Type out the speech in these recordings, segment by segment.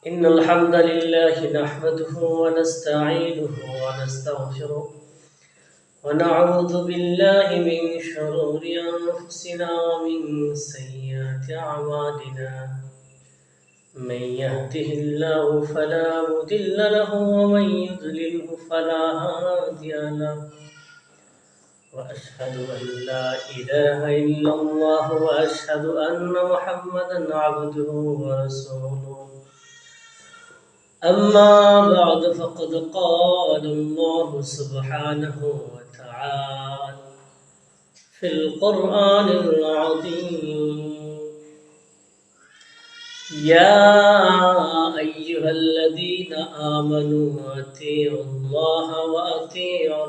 إن الحمد لله نحمده ونستعينه ونستغفره ونعوذ بالله من شرور أنفسنا ومن سيئات أعمالنا من يهده الله فلا مضل له ومن يضلله فلا هادي له وأشهد أن لا إله إلا الله وأشهد أن محمدا عبده ورسوله أما بعد فقد قال الله سبحانه وتعالى في القرآن العظيم يا أيها الذين آمنوا أطيعوا الله وأطيعوا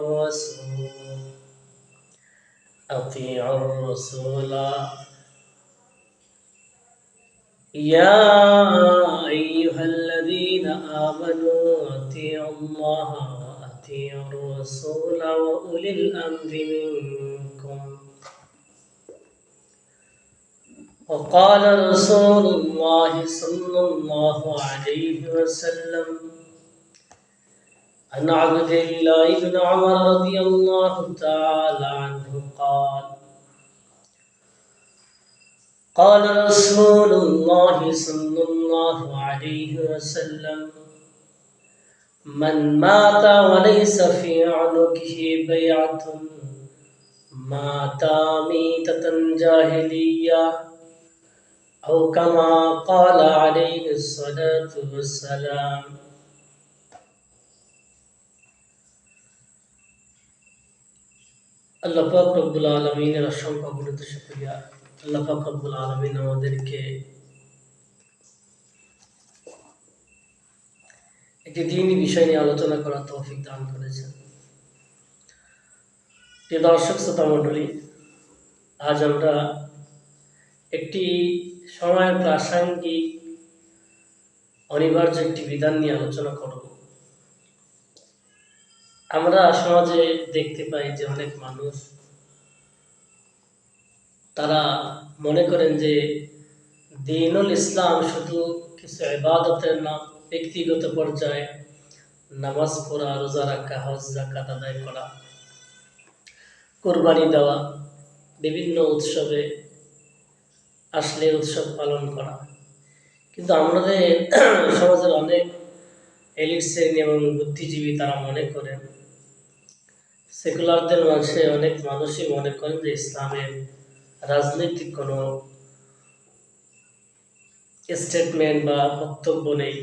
الرسول يا أيها الذين آمنوا أطيعوا الله وأطيعوا الرسول وأولي الأمر منكم وقال رسول الله صلى الله عليه وسلم عن عبد الله بن عمر رضي الله تعالى عنه قال رسول الله صلى الله عليه وسلم من مات وليس في عنقه بيعة مات ميتة جاهلية أو كما قال عليه الصلاة والسلام আল্লাহ পাক রব্বুল আলামিনের অসংখ্য অগণিত শুকরিয়া। আল্লাহ পাক রব্বুল আলামিন আমাদেরকে একটি দ্বীনি বিষয় নিয়ে আলোচনা করার তৌফিক দান করেছেন। প্রিয় দর্শক শ্রোতা মণ্ডলী, আজ আমরা একটি সময়ের প্রাসঙ্গিক অনিবার্য একটি বিধান নিয়ে আলোচনা করব। আমরা সমাজে দেখতে পাই যে অনেক মানুষ তারা মনে করেন যে দ্বীনুল ইসলাম শুধু কিছু ইবাদতের নাম, ব্যক্তিগত পর্যায়ে নামাজ পড়া, রোজা রাখা, হজ যাকাত আদায় করা, কোরবানি দেওয়া, বিভিন্ন উৎসবে আসলে উৎসব পালন করা। কিন্তু আমাদের সমাজের অনেক এলিট শ্রেণী এবং বুদ্ধিজীবী তারা মনে করেন, সেকুলারদের মাঝে অনেক মানুষই মনে করেন যে ইসলামের রাজনৈতিক কোনো স্টেটমেন্ট বা বক্তব্য নেই,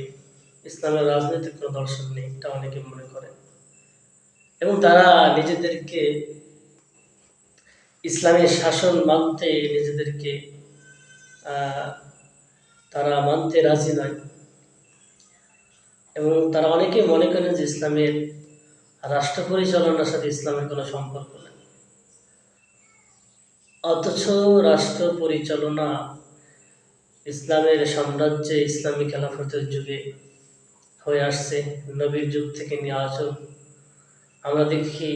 ইসলামের রাজনৈতিক কোনো দর্শন নেই, এটা অনেকে মনে করেন। এবং তারা নিজেদেরকে ইসলামের শাসন মানতে নিজেদেরকে তারা মানতে রাজি নয়। এবং তারা অনেকে মনে করেন যে ইসলামের রাষ্ট্র পরিচালনার সাথে ইসলামের কোনো সম্পর্ক নেই। অথচ রাষ্ট্র পরিচালনা ইসলামের সাম্রাজ্যে, ইসলামী খেলাফতের যুগে হয়ে আসছে। নবীর যুগ থেকে নিয়ে আজও আমরা দেখি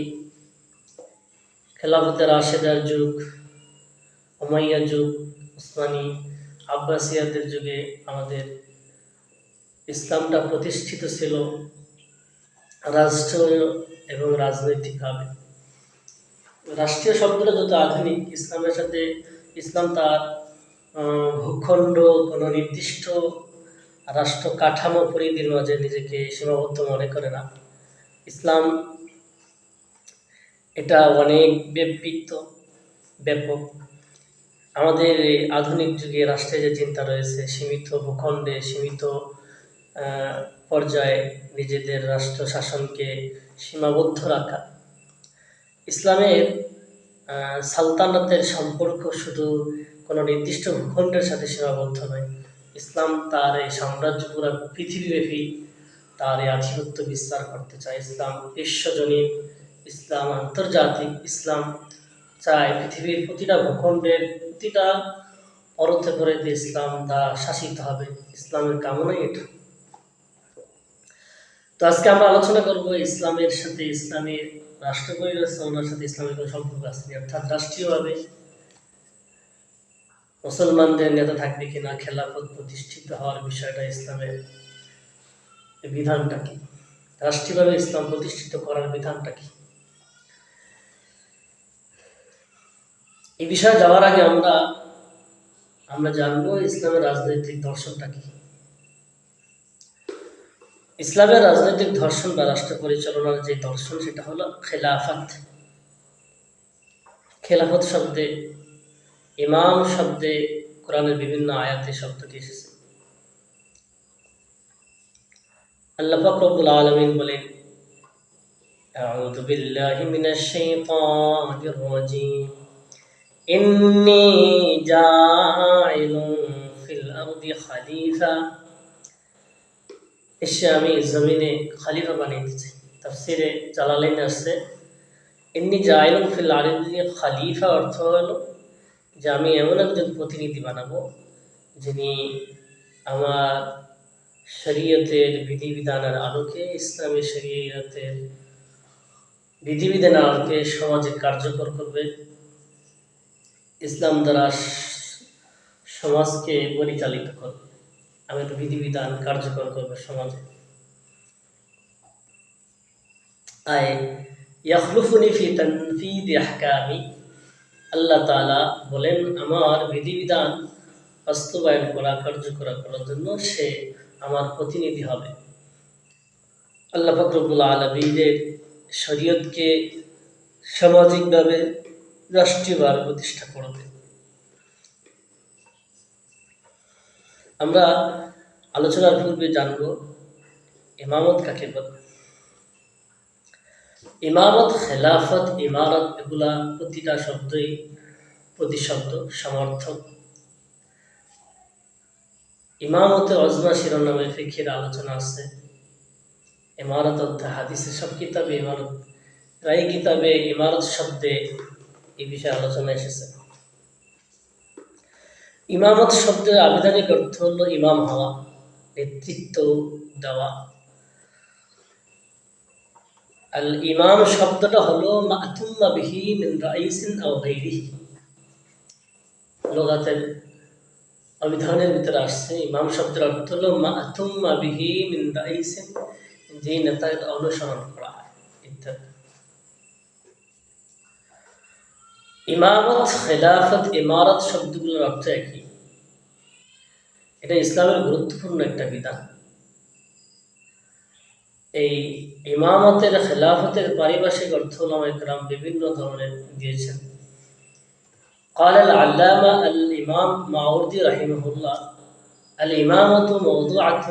খেলাফতের রাশেদার যুগ, উমাইয়া যুগ, উসমানী, আব্বাসিয়াদের যুগে আমাদের ইসলামটা প্রতিষ্ঠিত ছিল রাষ্ট্র এবং রাজনৈতিকভাবে। রাষ্ট্রীয় শব্দটা যত আধুনিক, ইসলামের সাথে ইসলাম তার ভূখণ্ড কোনো নির্দিষ্ট রাষ্ট্র কাঠামো পরিধির মাঝে নিজেকে সীমাবদ্ধ মনে করে না। ইসলাম এটা অনেক ব্যাপক। আমাদের আধুনিক যুগে রাষ্ট্রের যে চিন্তা রয়েছে, সীমিত ভূখণ্ডে, সীমিত পর্যায়ে নিজেদের রাষ্ট্র শাসনকে সীমাবদ্ধ রাখা। ইসলামের সালতানাতের সম্পর্ক শুধু কোনো নির্দিষ্ট ভূখণ্ডের সাথে সীমাবদ্ধ নয়। ইসলাম তার এই সাম্রাজ্য পুরা পৃথিবীব্যাপী তার এই আধিপত্য বিস্তার করতে চায়। ইসলাম বিশ্বজনীন, ইসলাম আন্তর্জাতিক। ইসলাম চায় পৃথিবীর প্রতিটা ভূখণ্ডের প্রতিটা পরতে পরতে ইসলাম তা শাসিত হবে। ইসলামের কামনাই এটা। তো আজকে আমরা আলোচনা করব ইসলামের সাথে, ইসলামের রাষ্ট্র পরিচালনার সাথে ইসলামের কোনো সম্পর্ক আছে, অর্থাৎ রাষ্ট্রীয়ভাবে মুসলমানদের নেতা থাকবে কিনা, খেলাফত প্রতিষ্ঠিত হওয়ার বিষয়টা ইসলামের এই বিধানটা কি, রাষ্ট্রীয়ভাবে ইসলাম প্রতিষ্ঠিত করার বিধানটা কি। এই বিষয়ে যাওয়ার আগে আমরা জানবো ইসলামের রাজনৈতিক দর্শনটা কি। ইসলামের রাজনৈতিক দর্শন বা রাষ্ট্র পরিচালনার যে দর্শন সেটা হলো খেলাফত। খেলাফত শব্দে, ইমাম শব্দে কোরআনের বিভিন্ন আয়াতে শব্দটি এসেছে। আল্লাহ পাক রব্বুল আলামিন বলেন, আউযু বিল্লাহি মিনাশ শাইতানির রাজীম, ইন্নী জাইলুন ফিল আরদি খলিফা, আমি জমিনে খলিফা বানাইতে চাই। তাফসিরে জালালাইন আসছে, ইন্নী জাইলুন ফিল আরদি খলিফা অর্থ হলো যে আমি এমন একজন প্রতিনিধি বানাবো যিনি আমার শরীয়তের বিধিবিধানের আলোকে, ইসলামী শরীয়তের বিধিবিধানের আলোকে সমাজে কার্যকর করবে, ইসলাম দ্বারা সমাজকে পরিচালিত করবে, আমি তো বিধিবিধান কার্যকর করবে সমাজে। ইয়াখলুফুনি ফি তানফিদি আহকামি, আল্লাহ তাআলা বলেন আমার বিধিবিধান বাস্তবায়ন করা, কার্যকর করার জন্য সে আমার প্রতিনিধি হবে। আল্লাহ পাক রব্বুল আলামিনের শরীয়তকে সামাজিকভাবে, রাষ্ট্রীয়ভাবে প্রতিষ্ঠা করবে। আমরা আলোচনার পূর্বে জানব ইমামত কাকে বলে। ইমামত, খেলাফত, ইমারত এগুলা প্রতিটা শব্দই প্রতিশব্দ সমর্থক। ইমামতে অজমা শিরোনামে ফিকহের আলোচনা আছে। ইমারত অধ্যায় হাদিসে সব কিতাবে ইমারত, প্রায় কিতাবে ইমারত শব্দে এই বিষয়ে আলোচনা এসেছে। ইমামত শব্দের আবিধানিক অর্থ হলো ইমাম হওয়া, নেতৃত্ব দেওয়া। আল ইমাম শব্দটা হলো মা'তুম্মা বিহি মিন রাইসিন আও গায়রিহি। লগাতের অভিধানের ভিতরে আসছে ইমাম শব্দের অর্থ হলো মা'তুম্মা বিহি মিন রাইসিন, যে নেতার অনুসরণ করা হয় ইত্যাদি। ইমামত, খেলাফত, ইমারত শব্দগুলোর অর্থ একই। এটা ইসলামের গুরুত্বপূর্ণ একটা বিধান। এই ইমামতের, খেলাফতের পারিভাষিক অর্থ উলামায়ে কেরাম বিভিন্ন ধরনের দিয়েছেন। قال العلامة الإمام মাওয়ারদি রাহিমাহুল্লাহ, الإمامة موضوعة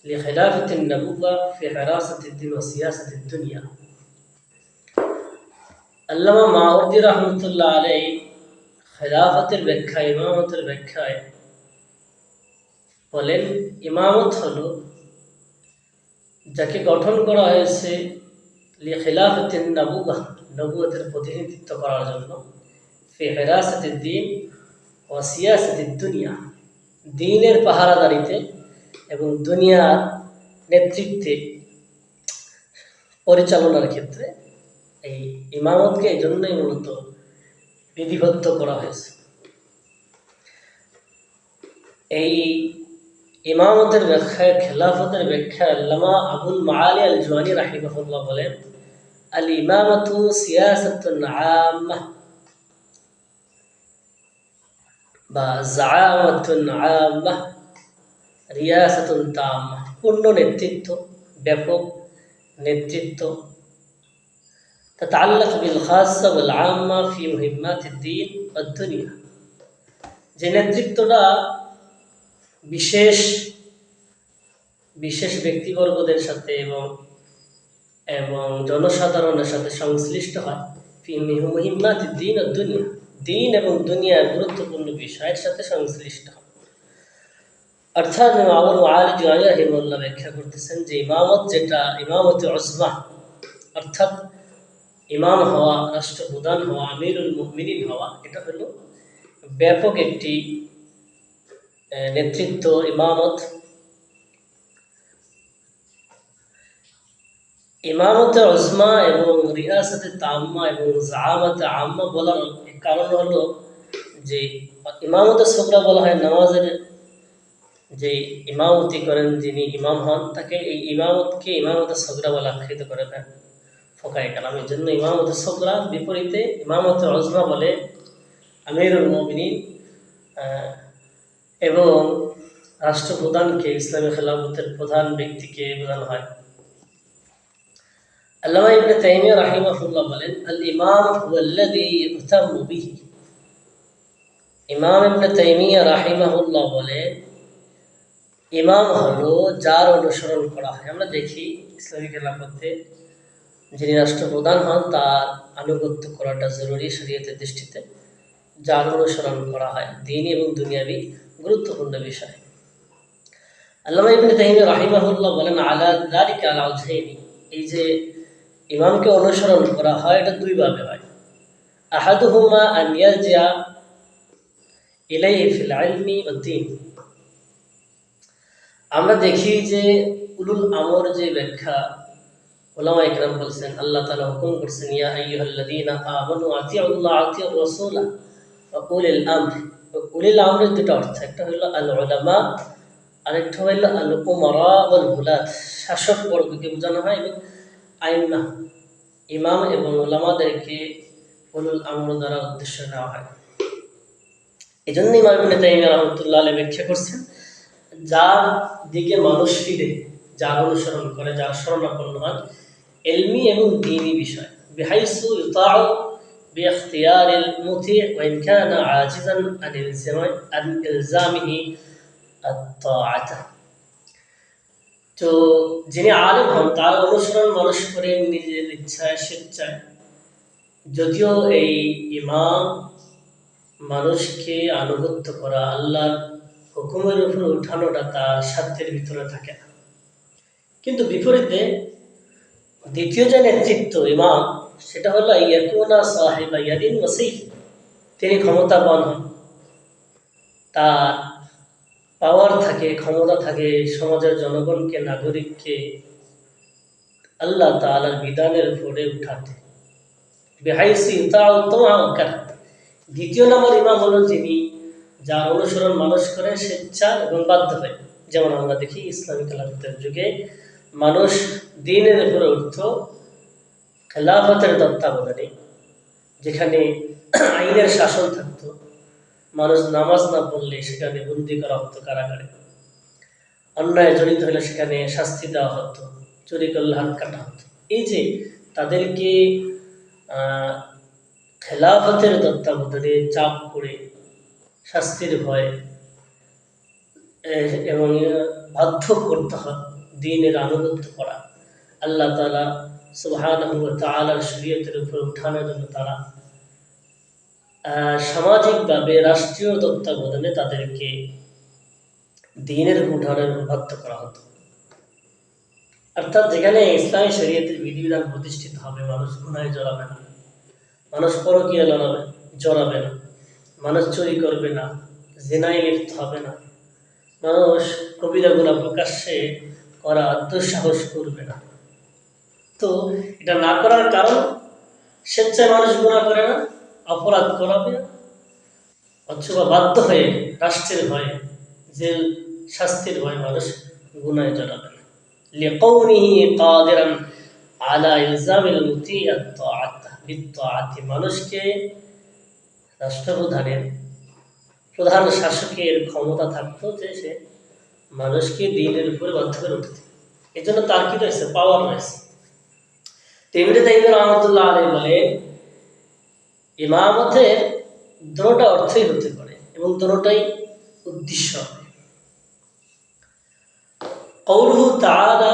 لخلافة النبوة في حراسة الدين وسياسة الدنيا। আল্লামা মাওয়ারদি রাহমাতুল্লাহ আলাইহি খেলাফতের ব্যাখ্যা, ইমামতের ব্যাখ্যায় বলেন ইমামত হলো যাকে গঠন করা হয়েছে লিখিলাফাতিন নবুওয়াহ, নবুয়তের প্রতিনিধিত্ব করার জন্য, ফি হিরাসাতিদ দ্বীন ওয়া সিয়াসাতিদ দুনিয়া, দ্বীনের পাহারাদারিতে এবং দুনিয়ার নেতৃত্বে, পরিচালনার ক্ষেত্রে এই ইমামতকে এই জন্যই মূলত বিধিবদ্ধ করা হয়েছে। এই ইমামতের ব্যাখ্যায়, খেলাফতের ব্যাখ্যায় আল্লামা আবুল মাআলি আল জুওয়ানি রাহিমাহুল্লাহ বলেন আল ইমামাতু সিয়াসাতুন আম্মাহ বা জাআমাতুন আম্মাহ রিয়াসাতুন তাম্মাহ, পূর্ণ নেতৃত্ব, ব্যাপক নেতৃত্ব, তাতাআল্লাক বিল খাসা ওয়াল আম্মা ফি মুহিম্মাতিদ দ্বীন ওয়াদ দুনিয়া, যে নেতৃত্বটা বিশেষ বিশেষ ব্যক্তিবর্গদের সাথে এবং জনসাধারণের সাথে সংশ্লিষ্ট হয়, ফি মুহিম্মাতিদ দ্বীন ওয়াদ দুনিয়া, দ্বীন এবং দুনিয়ার গুরুত্বপূর্ণ বিষয়ের সাথে সংশ্লিষ্ট হয়। অর্থাৎ আবুল মাআলি জুওয়ানি রাহিমাহুল্লাহ ব্যাখ্যা করতেছেন যে ইমামত যেটা, ইমামতে উজমা অর্থাৎ ইমাম হওয়া, রাষ্ট্রপ্রধান হওয়া, আমিরুল মুমিনিন হওয়া, এটা হলো ব্যাপক একটি নেতৃত্ব, ইমামত। ইমামতে উজমা এবং রিয়াসাতে তাম্মা এবং জাআমাতে আম্মা বলার কারণ হলো যে ইমামতে সুগরা বলা হয় যে ইমামতি করেন, যিনি ইমাম হন, তাকে এই ইমামতকে ইমামতে সগরা বলে আখ্যায়িত করে দেন ফোকায়ে কেরাম। এই জন্য ইমামতে সগরা বিপরীতে ইমামতে উজমা বলে আমিরুল মুমিনিন এবং রাষ্ট্রপ্রধানকে, ইসলামী খেলাফতের প্রধান ব্যক্তিকে বোঝানো হয়। আল্লামা ইবনে তাইমিয়া রাহিমাহুল্লাহ বলেন, আল ইমাম হুয়াল্লাযী ইউতাম্মু বিহি। ইমাম ইবনে তাইমিয়া রাহিমাহুল্লাহ বলেন, ইমাম হলো যার অনুসরণ করা হয়। আমরা দেখি ইসলামী খেলাফতে যিনি রাষ্ট্রপ্রধান হন তার আনুগত্য করাটা জরুরি শরীয়তের দৃষ্টিতে। যার অনুসরণ করা হয় দ্বীনি এবং দুনিয়াবি গুরুত্বপূর্ণ বিষয়। আল্লামা ইবনে তাইমিয়া রাহিমাহুল্লাহ বলেন, আলা যালিকা আলা ওয়াজহাইনি, এই যে ইমামকে অনুসরণ করা হয় এটা দুই ভাবে হয়। আহাদুহুমা আন ইয়ারজিআ ইলাইহি ফিল ইলমি ওয়াদ দ্বীন। আমরা দেখি যে উলুল আমর যে ব্যাখ্যা উলামা ইকরাম বলছেন, আল্লাহ তাআলা হুকুম করছেন, ইয়া আইয়ুহাল্লাযীনা আমানু আতিউল্লাহ আতিউর রাসূলা ওয়া উলিল আমর। উলিল আমরের দুটো অর্থ, একটা হলো আল উলামা, আরেকটা হলো আল উমারা ওয়াল হুলাত, শাসক বর্গকে বোঝানো হয়, এবং আইম্মা ইমাম এবং উলামাদেরকে উলুল আমর দ্বারা উদ্দেশ্য নেওয়া হয়। এই জন্য ইমাম ইবনে তাইমিয়া রাহমাতুল্লাহ আলাইহি ব্যাখ্যা করছেন, যার দিকে মানুষ ফিরে, যার অনুসরণ করে, যার শরণাপন্ন হয় ইলমি এবং দ্বীনি বিষয়, বিহাইসু ইউতাউ বিইখতিয়ারিল মুতি' ওয়া ইন কানা আজিজান আন ইলজামিহি আত-তাআতা। তো যিনি আলেম হন তার অনুসরণ মানুষ করে নিজের ইচ্ছায় স্বেচ্ছায়, যদিও এই ইমাম মানুষকে আনুগত্য করা, আল্লাহর হুকুমের উপর উঠানোটা তার সাধ্যের ভিতরে থাকে না। কিন্তু বিপরীতে দ্বিতীয় যে নেতৃত্ব ইমাম, সেটা হলো ইয়াকুনা সাহিবা ইয়াদিন ওয়া সাইফ, তিনি ক্ষমতাবান হন, তার পাওয়ার থাকে, ক্ষমতা থাকে সমাজের জনগণকে, নাগরিককে আল্লাহ তাআলার বিধানের উপরে উঠাতে। বিহাইসি ইউতাউ তাওআন কারা। দ্বিতীয় নম্বর ইমাম হলো যিনি, যার অনুসরণ মানুষ করে স্বেচ্ছা এবং বাধ্য হয়। যেমন আমরা দেখি ইসলামী খেলাফতের যুগে মানুষ দ্বীনের উপরে উঠত খেলাফতের তত্ত্বাবধানে, যেখানে আইনের শাসন থাকতো, মানুষ নামাজ না পড়লে সেখানে বন্দী করা হতো কারাগারে, অন্যায় জড়িত হলে সেখানে শাস্তি দেওয়া হতো, চুরি করলে হাত কাটা হতো। এই যে তাদেরকে খেলাফতের তত্ত্বাবধানে চাপ করে শাস্তির ভয় এবং বাধ্য করতে হয় দ্বীনের আনুগত্য করা, আল্লাহ তাআলা সুবহানাহু ওয়া তাআলার শরীয়তের উপর উঠানোর জন্য তারা সামাজিকভাবে রাষ্ট্রীয় তত্ত্বাবধানে তাদেরকে দ্বীনের উঠানোর বাধ্য করা হতো। অর্থাৎ যেখানে ইসলামী শরীয়তের বিধিবিধান প্রতিষ্ঠিত হবে, মানুষ গুনাহে জড়াবে না, মানুষ পরকীয়া জড়াবে না, মানুষ চুরি করবে না, জিনায় লিপ্ত হবে না, মানুষ কবিরা গুনাহ প্রকাশ্যে করা দুঃসাহস করবে না। তো এটা না করার কারণ, স্বেচ্ছায় মানুষ গুনাহ করে না, অপরাধ করাবে অথবা বাধ্য হয়ে রাষ্ট্রের ভয়ে, জেল শাস্তির ভয়ে মানুষ গুনাহে জড়াবে না। লিকাউনিহি কাদিরান আলা ইলজামিল মুতি' আত-তাআত বিত-তাআতি, মানুষকে রাষ্ট্রপ্রধানের, প্রধান শাসকের ক্ষমতা থাকতো যে সে মানুষকে দ্বীনের উপরে বাধ্য করে উঠতে, এই জন্য তার কি রয়েছে, পাওয়ার রয়েছে। ইবনে তাইমিয়া রাহমাতুল্লাহ আলাইহি বলেন, ইমামতের দুটোটা অর্থই হতে পারে এবং দুটোটাই উদ্দেশ্য হবে। কওলুহু তাআলা,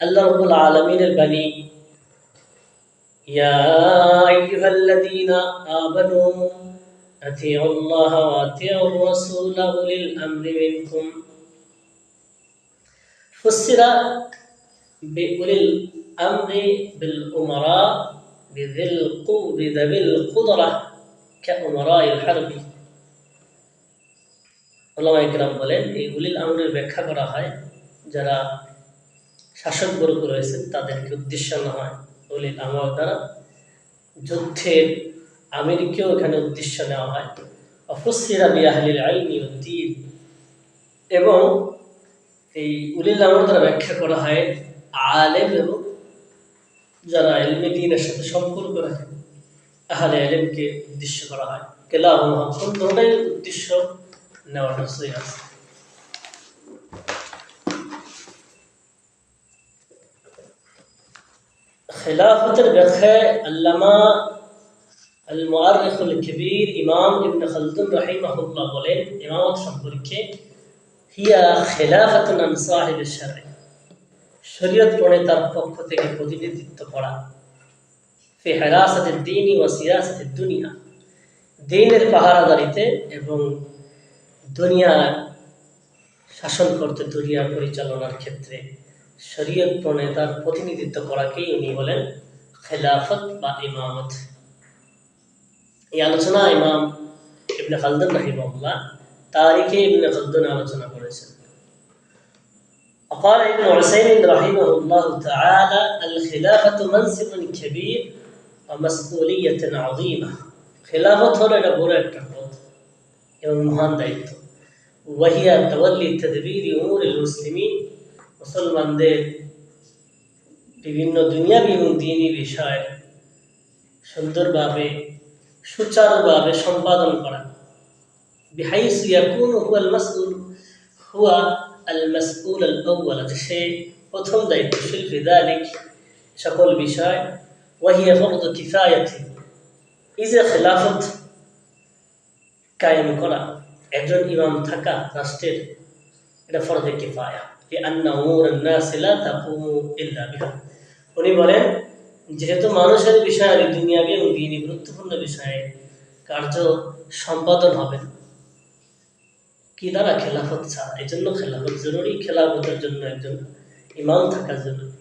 আল্লাহ রাব্বুল আলামিনের বাণী, ইয়া আইয়ুহাল্লাযীনা আমানু আতিউল্লাহ ওয়া আতিউর রাসূলা উলিল আমরি মিনকুম। ফুসিরা বিউলিল আমরি বিল উমারা বিযিল কুদরা কাউমারাইল হারবি। উলামা ইকরাম বলেন, এই উলিল আমরের ব্যাখ্যা করা হয় যারা শাসক বর্গ রয়েছে তাদেরকে উদ্দেশ্য না হয় উলিল আমর দ্বারা, যুদ্ধের আমিরকেও এখানে উদ্দেশ্য নেওয়া হয়। ফুসিরা বিআহলিল ইলমি ওয়াদ দ্বীন, এবং এই উলিল আমর দ্বারা ব্যাখ্যা করা হয় আলেম এবং যারা ইলমে দ্বীনের সাথে সম্পর্ক রাখে আহলে ইলমকে উদ্দেশ্য করা হয়। কেলাহুল হক, দুটোই উদ্দেশ্য নেওয়াটা সহি আছে। খেলাফতের ব্যাখ্যায় আল্লামা আল মুআররিখুল কবির ইমাম ইবনে খালদুন রাহিমাহুল্লাহ বলেন ইমামত সম্পর্কে, হিয়া খেলাফাতুন আন সাহিবিশ শারঈ, শরীয়ত প্রণেতার পক্ষ থেকে প্রতিনিধিত্ব করা, ফি হিরাসাতিদ দ্বীনি ওয়া সিয়াসাতিদ দুনিয়া, দ্বীনের পাহারাদারিতে এবং দুনিয়া শাসন করতে, দুনিয়া পরিচালনার ক্ষেত্রে শরীয়ত প্রণেতার প্রতিনিধিত্ব করাকেই উনি বলেন খেলাফত বা ইমামত। এই আলোচনা ইমাম ইবনে খালদুন রাহিমাহুল্লাহ তারিখে ইবনে খালদুন আলোচনা করেছেন। وقال ابن عثيمين رحمه الله تعالى: الخلافة منصب كبير ومسؤولية عظيمة. খেলাফত হলো এটা বড় একটা পদ এবং মহান দায়িত্ব। وهي تولي تدبير أمور المسلمين, মুসলমানদের বিভিন্ন দুনিয়াবী এবং দ্বীনি বিষয় সুন্দরভাবে সুচারুভাবে সম্পাদন করা, বিহাইসু ইয়াকুনু হুয়া আল মাসউল আল আউয়াল, সে প্রথম দায়িত্বশীল ফি যালিক সকল বিষয়। ওয়াহিয়া ফরদু কিফায়াতি, এই যে খেলাফত কায়েম করা, একজন ইমাম থাকা রাষ্ট্রের, এটা ফরদে কিফায়া, লিআন্না উমুরান নাস লা তাকুমু ইল্লা বিহা। উনি বলেন যেহেতু মানুষের বিষয়ে দুনিয়াবী এবং দ্বীনি গুরুত্বপূর্ণ বিষয়ে কার্য সম্পাদন হবে কি দ্বারা? খেলাফত ছাড়া। এই জন্য খেলাফত জরুরি, খেলাফতের জন্য একজন ইমাম থাকা জরুরি।